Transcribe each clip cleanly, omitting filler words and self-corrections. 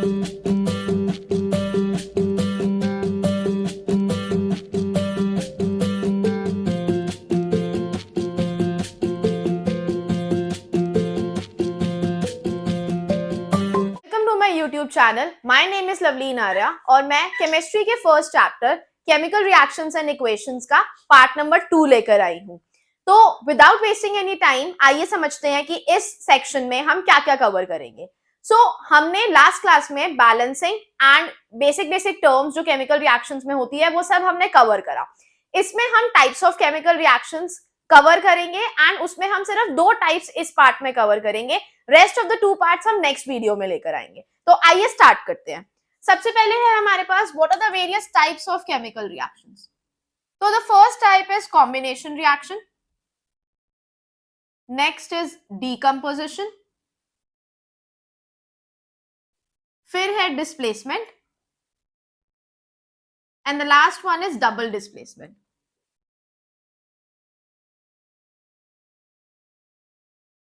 YouTube channel my name is Lovleen Arya और मैं chemistry के first chapter chemical reactions and equations का पार्ट नंबर 2 लेकर आई हूँ। तो विदाउट वेस्टिंग एनी टाइम आइए समझते हैं कि इस सेक्शन में हम क्या क्या कवर करेंगे। हमने लास्ट क्लास में बैलेंसिंग एंड बेसिक टर्म्स जो केमिकल रिएक्शंस में होती है वो सब हमने कवर करा। इसमें हम types of chemical reactions cover करेंगे एंड उसमें हम सिर्फ 2 टाइप्स इस पार्ट में कवर करेंगे। रेस्ट ऑफ द 2 पार्ट्स हम नेक्स्ट वीडियो में लेकर आएंगे। तो आइए स्टार्ट करते हैं। सबसे पहले है हमारे पास what are the various types of chemical reactions. तो the first type is combination reaction, next is decomposition, फिर है displacement and the last one is double displacement.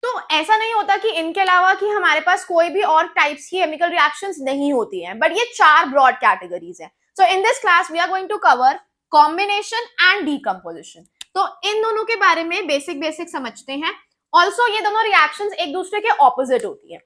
तो ऐसा नहीं होता कि इनके अलावा कि हमारे पास कोई भी और टाइप्स की केमिकल रिएक्शंस नहीं होती हैं, बट ये 4 ब्रॉड कैटेगरीज हैं। So in this class we are going to cover combination and decomposition. तो इन दोनों के बारे में बेसिक समझते हैं। ऑल्सो ये दोनों रिएक्शंस एक दूसरे के ऑपोजिट होती है।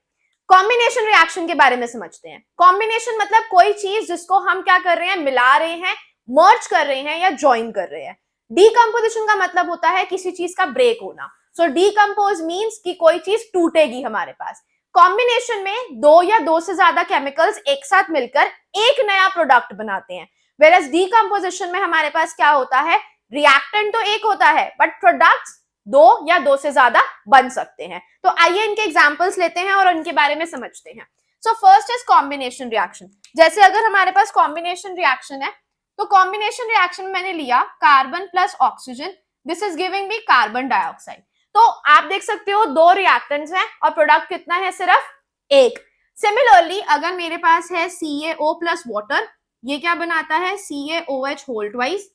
कॉम्बिनेशन रिएक्शन के बारे में समझते हैं। कॉम्बिनेशन मतलब कोई चीज जिसको हम क्या कर रहे हैं, मिला रहे हैं, मर्ज कर रहे हैं या ज्वाइन कर रहे हैं। डीकंपोजिशन का मतलब होता है किसी चीज का ब्रेक होना। सो डीकंपोज मीन्स कि कोई चीज टूटेगी हमारे पास। कॉम्बिनेशन में 2 या 2 से ज्यादा केमिकल्स एक साथ मिलकर एक नया प्रोडक्ट बनाते हैं। वेरएज डीकंपोजिशन में हमारे पास क्या होता है, रिएक्टेंट तो एक होता है बट प्रोडक्ट्स 2 या 2 से ज्यादा बन सकते हैं। तो आइए इनके एग्जांपल्स लेते हैं और उनके बारे में समझते हैं। So first is combination reaction. जैसे अगर हमारे पास कॉम्बिनेशन रिएक्शन है तो कॉम्बिनेशन रिएक्शन मैंने लिया carbon plus oxygen, this is giving me carbon dioxide. तो आप देख सकते हो 2 रिएक्टेंट्स हैं और प्रोडक्ट कितना है, सिर्फ एक। सिमिलरली अगर मेरे पास है CaO प्लस वाटर, ये क्या बनाता है, CaOH whole twice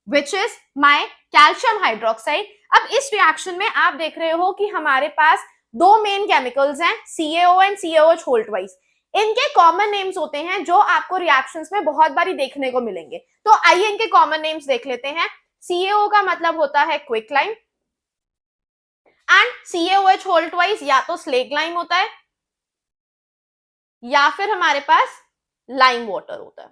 which is my calcium hydroxide. अब इस रिएक्शन में आप देख रहे हो कि हमारे पास 2 मेन केमिकल्स हैं, CaO and CaOH whole twice. इनके कॉमन नेम्स होते हैं जो आपको रिएक्शंस में बहुत बारी देखने को मिलेंगे। तो आइए इनके कॉमन नेम्स देख लेते हैं। CaO का मतलब होता है quicklime and CaOH whole twice या तो स्लेग लाइम होता है या फिर हमारे पास लाइम वाटर होता है।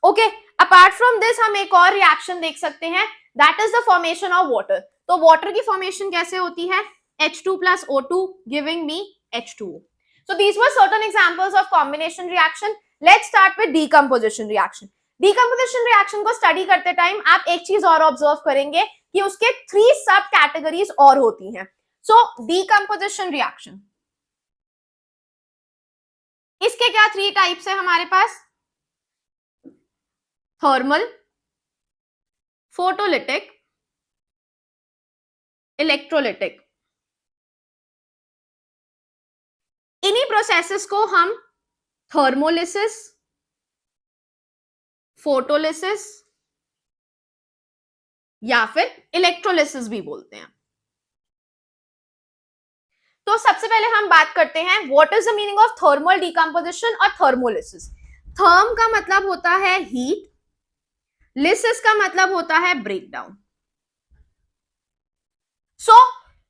ओके, अपार्ट फ्रॉम दिस हम एक और रिएक्शन देख सकते हैं, that is the formation of water. तो वाटर की फॉर्मेशन कैसे होती है, H2 plus O2 giving me H2O. So these were certain examples of combination reaction. Let's start with decomposition reaction. Decomposition reaction को स्टडी करते टाइम आप एक चीज और ऑब्जर्व करेंगे कि उसके 3 सब कैटेगरीज और होती हैं। सो डीकंपोजिशन रिएक्शन, इसके क्या 3 टाइप्स है हमारे पास, थर्मल, फोटोलिटिक, इलेक्ट्रोलिटिक। इन्हीं प्रोसेसेस को हम थर्मोलिसिस, फोटोलिसिस या फिर इलेक्ट्रोलिसिस भी बोलते हैं। तो सबसे पहले हम बात करते हैं what is the meaning of thermal decomposition और थर्मोलिसिस। थर्म का मतलब होता है हीट, लिसिस का मतलब होता है ब्रेकडाउन। सो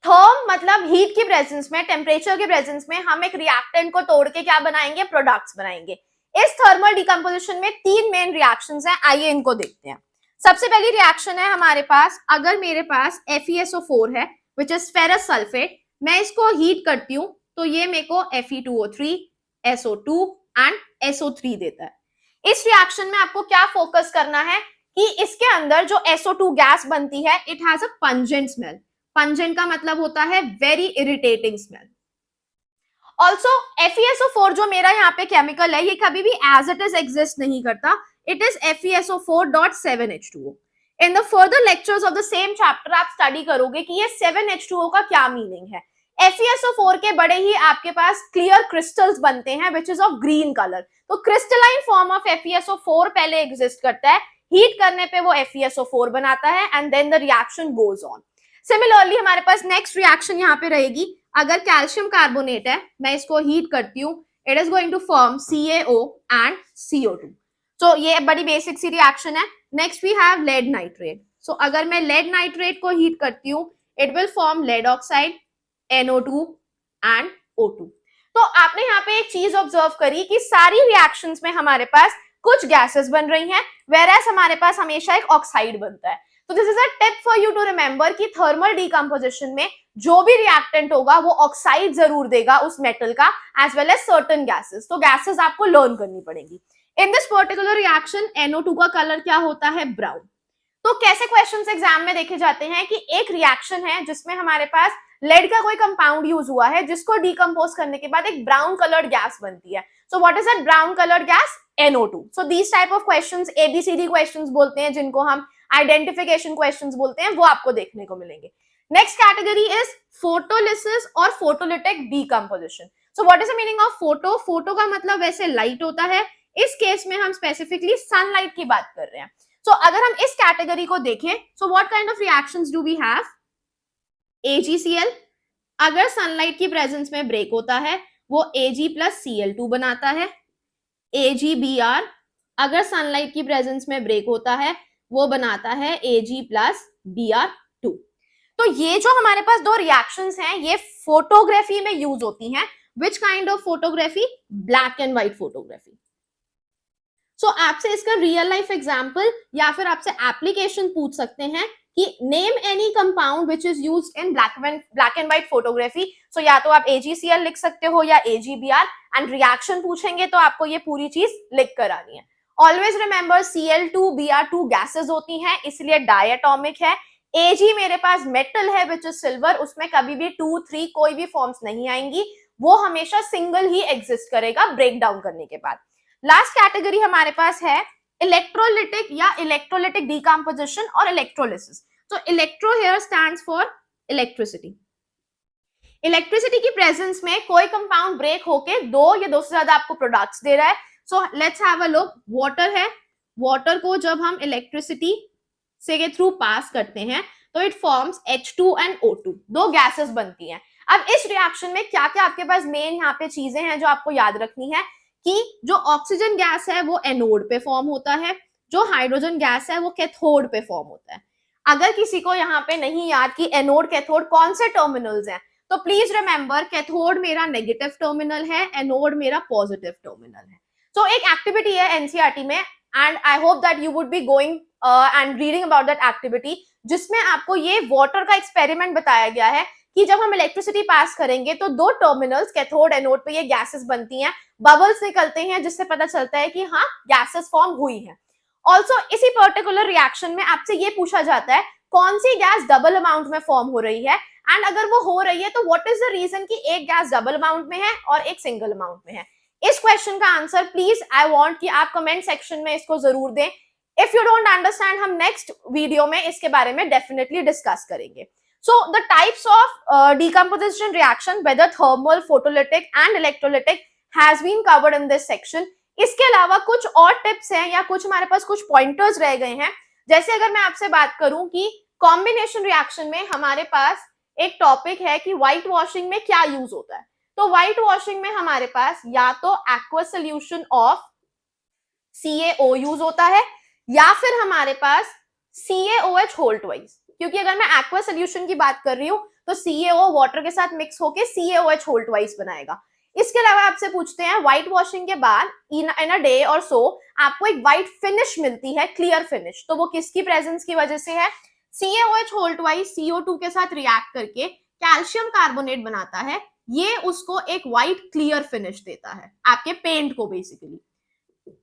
थर्म मतलब हीट की प्रेजेंस में, टेम्परेचर के प्रेजेंस में हम एक रिएक्टेंट को तोड़ के क्या बनाएंगे, प्रोडक्ट्स बनाएंगे। इस थर्मल डीकंपोजिशन में 3 मेन रिएक्शंस हैं, आइए इनको देखते हैं। सबसे पहली रिएक्शन है हमारे पास, अगर मेरे पास FeSO4 है विच इज फेरस सल्फेट, मैं इसको हीट करती हूं तो ये मेरे को Fe2O3, SO2 एंड SO3 देता है। इस रिएक्शन में आपको क्या फोकस करना है कि इसके अंदर जो SO2 गैस बनती है, it has a pungent smell. Pungent का मतलब होता है very irritating smell. Also FeSO4 जो मेरा यहाँ पे केमिकल है, ये कभी भी एज इट इज एग्जिस्ट नहीं करता, it is FeSO4.7H2O। In the further lectures of the same chapter आप स्टडी करोगे कि ये 7H2O का क्या मीनिंग है। FeSO4 के बड़े ही आपके पास क्लियर क्रिस्टल्स बनते हैं which is of green colour. तो क्रिस्टलाइन फॉर्म ऑफ FeSO4 पहले एग्जिस्ट करता है, हीट करने पे वो FeSO4 बनाता है and then the reaction goes on. Similarly हमारे पास नेक्स्ट रिएक्शन यहाँ पे रहेगी, अगर कैल्शियम कार्बोनेट है, मैं इसको हीट करती हूँ, it is going to form CaO and CO2. So ये बड़ी बेसिक सी रिएक्शन है. Next we have lead nitrate. So अगर मैं लेड नाइट्रेट को हीट करती हूँ, it will form lead oxide, NO2 and O2. तो आपने यहाँ पे एक चीज ऑब्जर्व करी कि सारी रिएक्शंस में हमारे पास कुछ गैसेस बन रही हैं, whereas हमारे पास हमेशा एक ऑक्साइड बनता है. तो this is a tip for you to remember कि थर्मल डीकंपोजिशन में जो भी रिएक्टेंट होगा वो ऑक्साइड जरूर देगा उस मेटल का, as well as certain gases. तो गैसेस आपको लर्न करनी पड़ेगी. In this particular reaction NO2 का कलर क्या होता है? ब्राउन. तो कैसे क्वेश्चंस एग्जाम में देखे जाते हैं कि एक रिएक्शन है जिसमें हमारे पास लेड का कोई कंपाउंड यूज हुआ है, जिसको डिकम्पोज करने के बाद एक ब्राउन कलर्ड गैस बनती है. So what is that brown coloured gas? NO2. So these type of questions ABCD questions बोलते हैं, जिनको हम आइडेंटिफिकेशन क्वेश्चंस बोलते हैं, वो आपको देखने को मिलेंगे. नेक्स्ट कैटेगरी इज फोटोलिसिस और photolytic decomposition. So what is the meaning of photo? Photo का मतलब वैसे लाइट होता है. इस केस में हम स्पेसिफिकली सनलाइट की बात कर रहे हैं. सो अगर हम इस कैटेगरी को देखें, so what kind of reactions do we have? AgCl अगर सनलाइट की प्रेजेंस में ब्रेक होता है वो Ag प्लस Cl2 बनाता है. AgBr अगर सनलाइट की प्रेजेंस में ब्रेक होता है वो बनाता है Ag प्लस Br2. तो ये जो हमारे पास दो रिएक्शंस हैं ये फोटोग्राफी में यूज होती हैं. Which kind of photography? Black and white photography. So आपसे इसका रियल लाइफ एग्जांपल या फिर आपसे एप्लीकेशन पूछ सकते हैं कि name any compound which is used in black and white photography. So या तो आप AgCl लिख सकते हो या AgBr, एंड रिएक्शन पूछेंगे तो आपको ये पूरी चीज लिख कर आनी है. Always remember Cl2 Br2 gases होती हैं, इसलिए डायटोमिक है. Ag मेरे पास मेटल है विच इज सिल्वर, उसमें कभी भी 2, 3 कोई भी फॉर्म्स नहीं आएंगी, वो हमेशा सिंगल ही एग्जिस्ट करेगा ब्रेक डाउन करने के बाद. लास्ट कैटेगरी हमारे पास है इलेक्ट्रोलिटिक या इलेक्ट्रोलिटिक डीकंपोजिशन और इलेक्ट्रोलिसिस. तो electro here stands for electricity. Electricity की प्रेजेंस में कोई कंपाउंड ब्रेक होके दो या दो से ज्यादा आपको प्रोडक्ट्स दे रहा है. So let's have a look. Water है, वाटर को जब हम इलेक्ट्रिसिटी से के थ्रू पास करते हैं तो it forms H2 and O2, दो गैसेस बनती हैं. अब इस रिएक्शन में क्या क्या आपके पास मेन यहाँ पे चीजें हैं जो आपको याद रखनी है कि जो ऑक्सीजन गैस है वो एनोड पे फॉर्म होता है, जो हाइड्रोजन गैस है वो कैथोड पे फॉर्म होता है. अगर किसी को यहाँ पे नहीं याद कि एनोड कैथोड कौन से टर्मिनल्स हैं, तो प्लीज रिमेंबर कैथोड मेरा नेगेटिव टर्मिनल है, एनोड मेरा पॉजिटिव टर्मिनल है. तो एक एक्टिविटी है एनसीईआरटी में, and I hope that you would be going and reading about that activity, जिसमें आपको ये वाटर का एक्सपेरिमेंट बताया गया है कि जब हम इलेक्ट्रिसिटी पास करेंगे तो दो टर्मिनल्स कैथोड एनोड पे ये गैसेस बनती हैं, बबल्स निकलते हैं, जिससे पता चलता है कि हाँ गैसेस फॉर्म हुई हैं. ऑल्सो इसी पर्टिकुलर रिएक्शन में आपसे ये पूछा जाता है कौन सी गैस डबल अमाउंट में फॉर्म हो रही है, एंड अगर वो हो रही है तो व्हाट इज द रीजन कि एक गैस डबल अमाउंट में है और एक सिंगल अमाउंट में है. इस क्वेश्चन का आंसर प्लीज आई वांट कि आप कमेंट सेक्शन में इसको जरूर दें. इफ यू डोंट अंडरस्टैंड, हम नेक्स्ट वीडियो में इसके बारे में डेफिनेटली डिस्कस करेंगे. So the types of decomposition reaction, whether thermal, photolytic and electrolytic, has been covered in this section. इसके अलावा कुछ और टिप्स हैं या कुछ हमारे पास कुछ पॉइंटर्स रह गए हैं. जैसे अगर मैं आपसे बात करूं कि कॉम्बिनेशन रिएक्शन में हमारे पास एक टॉपिक है कि व्हाइट वॉशिंग में क्या यूज होता है. तो व्हाइट वॉशिंग में हमारे पास या तो aqueous solution of CaO use होता है या फिर हमारे पास CaOH होल ट्वाइस, क्योंकि अगर मैं एक्वा सोल्यूशन की बात कर रही हूं तो CaO वाटर के साथ मिक्स होके CaOH होल ट्वाइस बनाएगा. इसके अलावा आपसे पूछते हैं व्हाइट वॉशिंग के बाद इन अ डे और सो आपको एक व्हाइट फिनिश मिलती है, क्लियर फिनिश, तो वो किसकी प्रेजेंस की वजह से है? CaOH होल ट्वाइस CO2 के साथ रिएक्ट करके कैल्शियम कार्बोनेट बनाता है, ये उसको एक व्हाइट क्लियर फिनिश देता है आपके पेंट को बेसिकली.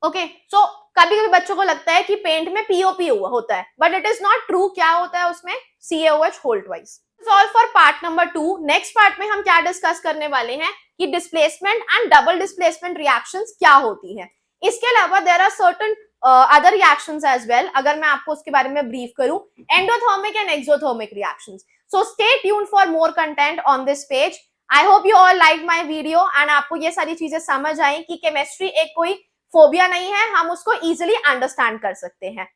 ओके, सो कभी कभी बच्चों को लगता है कि पेंट में POP होता है, but it is not true. क्या होता है उसमें? CaOH whole twice. All for part number 2. Next part में हम क्या डिस्कस करने वाले हैं कि displacement and double displacement reactions क्या होती हैं. इसके अलावा there are certain other reactions as well. अगर मैं आपको उसके बारे में ब्रीफ करूं, endothermic and exothermic reactions. So stay tuned for more content on this page. I hope you all like my video and आपको ये सारी चीजें समझ आई कि केमिस्ट्री एक कोई फोबिया नहीं है, हम उसको इजीली अंडरस्टैंड कर सकते हैं.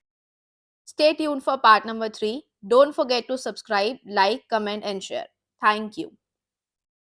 Stay tuned for part number 3. Don't forget to subscribe, like, comment and share. Thank you.